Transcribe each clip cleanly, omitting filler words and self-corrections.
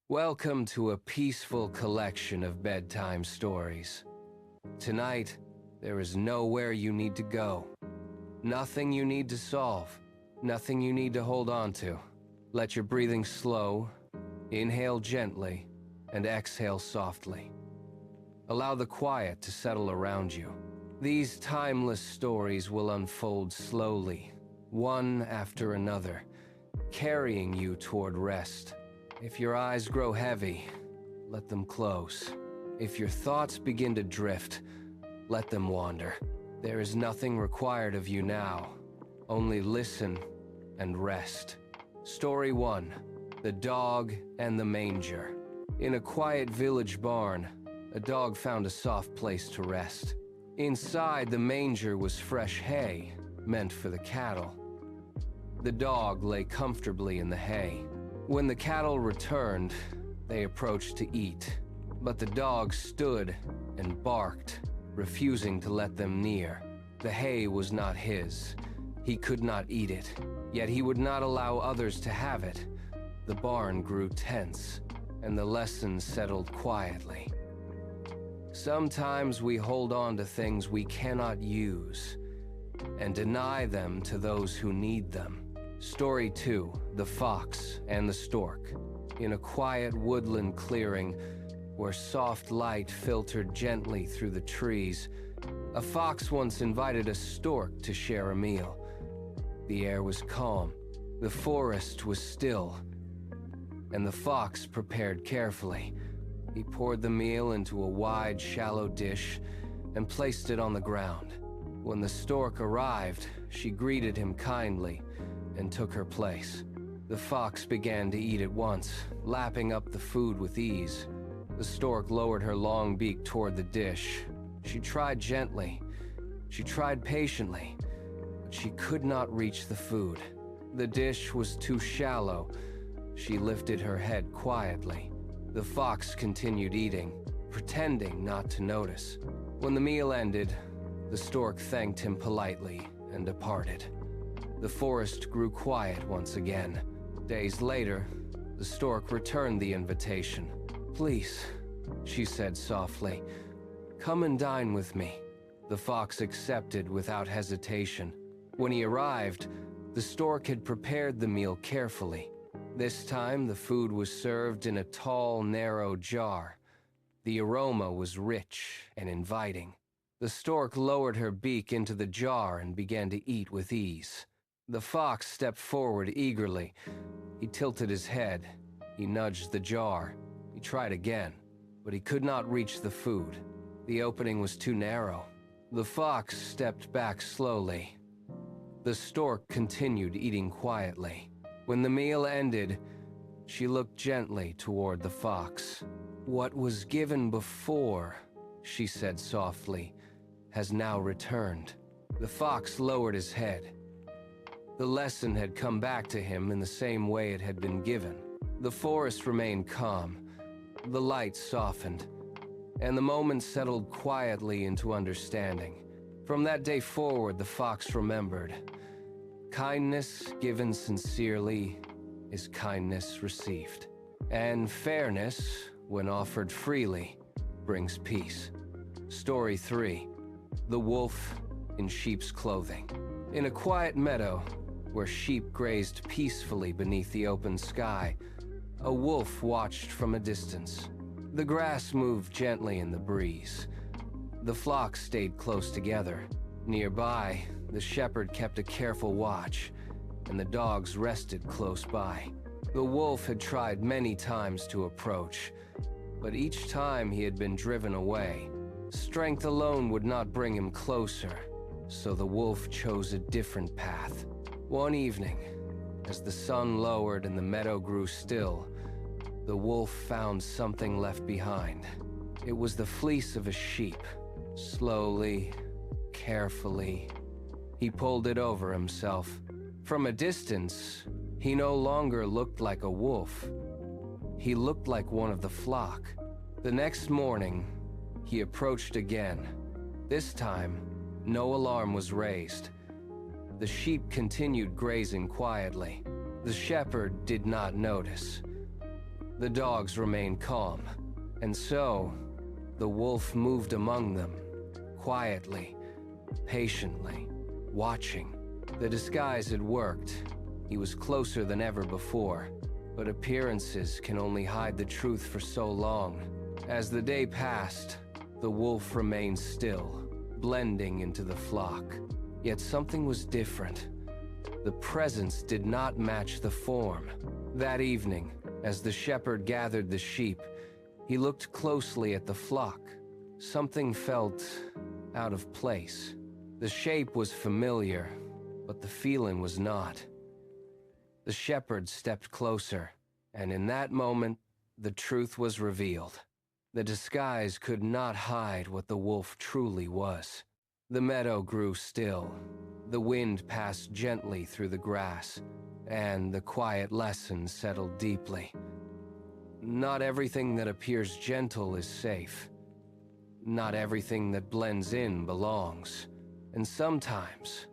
Welcome to a peaceful collection of bedtime stories. Tonight, there is nowhere you need to go. Nothing you need to solve. Nothing you need to hold on to. Let your breathing slow, inhale gently, and exhale softly. Allow the quiet to settle around you. These timeless stories will unfold slowly, one after another, carrying you toward rest. If your eyes grow heavy, let them close. If your thoughts begin to drift, let them wander. There is nothing required of you now. Only listen and rest. Story 1. The Dog and the Manger. In a quiet village barn, a dog found a soft place to rest. Inside the manger was fresh hay, meant for the cattle. The dog lay comfortably in the hay. When the cattle returned, they approached to eat, but the dog stood and barked, refusing to let them near. The hay was not his. He could not eat it, yet he would not allow others to have it. The barn grew tense, and the lesson settled quietly. Sometimes we hold on to things we cannot use and deny them to those who need them. Story 2. The Fox and the Stork. In a quiet woodland clearing where soft light filtered gently through the trees, a fox once invited a stork to share a meal. The air was calm, the forest was still, and the fox prepared carefully. He poured the meal into a wide, shallow dish and placed it on the ground. When the stork arrived, she greeted him kindly and took her place. The fox began to eat at once, lapping up the food with ease. The stork lowered her long beak toward the dish. She tried gently, she tried patiently, but she could not reach the food. The dish was too shallow. She lifted her head quietly. The fox continued eating, pretending not to notice. When the meal ended, the stork thanked him politely and departed. The forest grew quiet once again. Days later, the stork returned the invitation. "Please," she said softly, "come and dine with me." The fox accepted without hesitation. When he arrived, the stork had prepared the meal carefully. This time, the food was served in a tall, narrow jar. The aroma was rich and inviting. The stork lowered her beak into the jar and began to eat with ease. The fox stepped forward eagerly. He tilted his head. He nudged the jar. He tried again, but he could not reach the food. The opening was too narrow. The fox stepped back slowly. The stork continued eating quietly. When the meal ended, she looked gently toward the fox. "What was given before," she said softly, "has now returned." The fox lowered his head. The lesson had come back to him in the same way it had been given. The forest remained calm. The light softened, and the moment settled quietly into understanding. From that day forward, the fox remembered, kindness given sincerely is kindness received. And fairness, when offered freely, brings peace. Story 3. The Wolf in Sheep's Clothing. In a quiet meadow, where sheep grazed peacefully beneath the open sky, a wolf watched from a distance. The grass moved gently in the breeze. The flock stayed close together. Nearby, the shepherd kept a careful watch, and the dogs rested close by. The wolf had tried many times to approach, but each time he had been driven away. Strength alone would not bring him closer, so the wolf chose a different path. One evening, as the sun lowered and the meadow grew still, the wolf found something left behind. It was the fleece of a sheep. Slowly, carefully, he pulled it over himself. From a distance, he no longer looked like a wolf. He looked like one of the flock. The next morning, he approached again. This time, no alarm was raised. The sheep continued grazing quietly. The shepherd did not notice. The dogs remained calm, and so the wolf moved among them, quietly, patiently, watching. The disguise had worked. He was closer than ever before, but appearances can only hide the truth for so long. As the day passed, the wolf remained still, blending into the flock. Yet something was different. The presence did not match the form. That evening, as the shepherd gathered the sheep, he looked closely at the flock. Something felt out of place. The shape was familiar, but the feeling was not. The shepherd stepped closer, and in that moment, the truth was revealed. The disguise could not hide what the wolf truly was. The meadow grew still. The wind passed gently through the grass, and the quiet lesson settled deeply. Not everything that appears gentle is safe. Not everything that blends in belongs. And sometimes,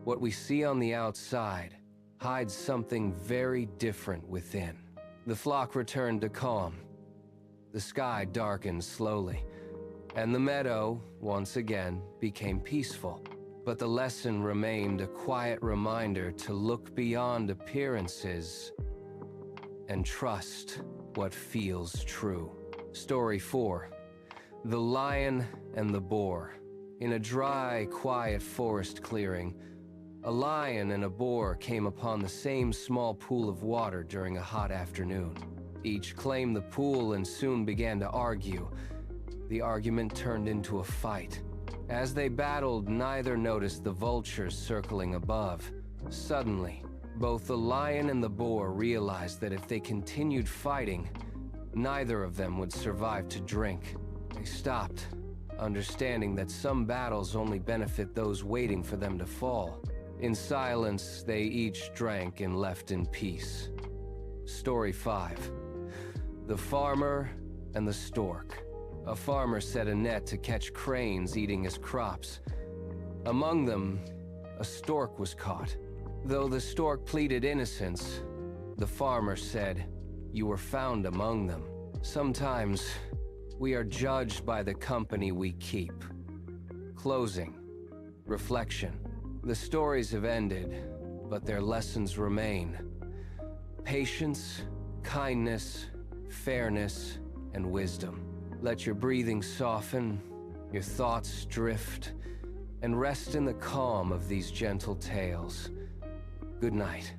what we see on the outside hides something very different within. The flock returned to calm. The sky darkened slowly, and the meadow, once again, became peaceful. But the lesson remained a quiet reminder to look beyond appearances and trust what feels true. Story 4. The Lion and the Boar. In a dry, quiet forest clearing, a lion and a boar came upon the same small pool of water during a hot afternoon. Each claimed the pool and soon began to argue. The argument turned into a fight. As they battled, neither noticed the vultures circling above. Suddenly, both the lion and the boar realized that if they continued fighting, neither of them would survive to drink. They stopped, understanding that some battles only benefit those waiting for them to fall. In silence, they each drank and left in peace. Story 5. The Farmer and the Stork. A farmer set a net to catch cranes eating his crops. Among them, a stork was caught. Though the stork pleaded innocence, the farmer said, "You were found among them." Sometimes, we are judged by the company we keep. Closing. Reflection. The stories have ended, but their lessons remain. Patience, kindness, fairness, and wisdom. Let your breathing soften, your thoughts drift, and rest in the calm of these gentle tales. Good night.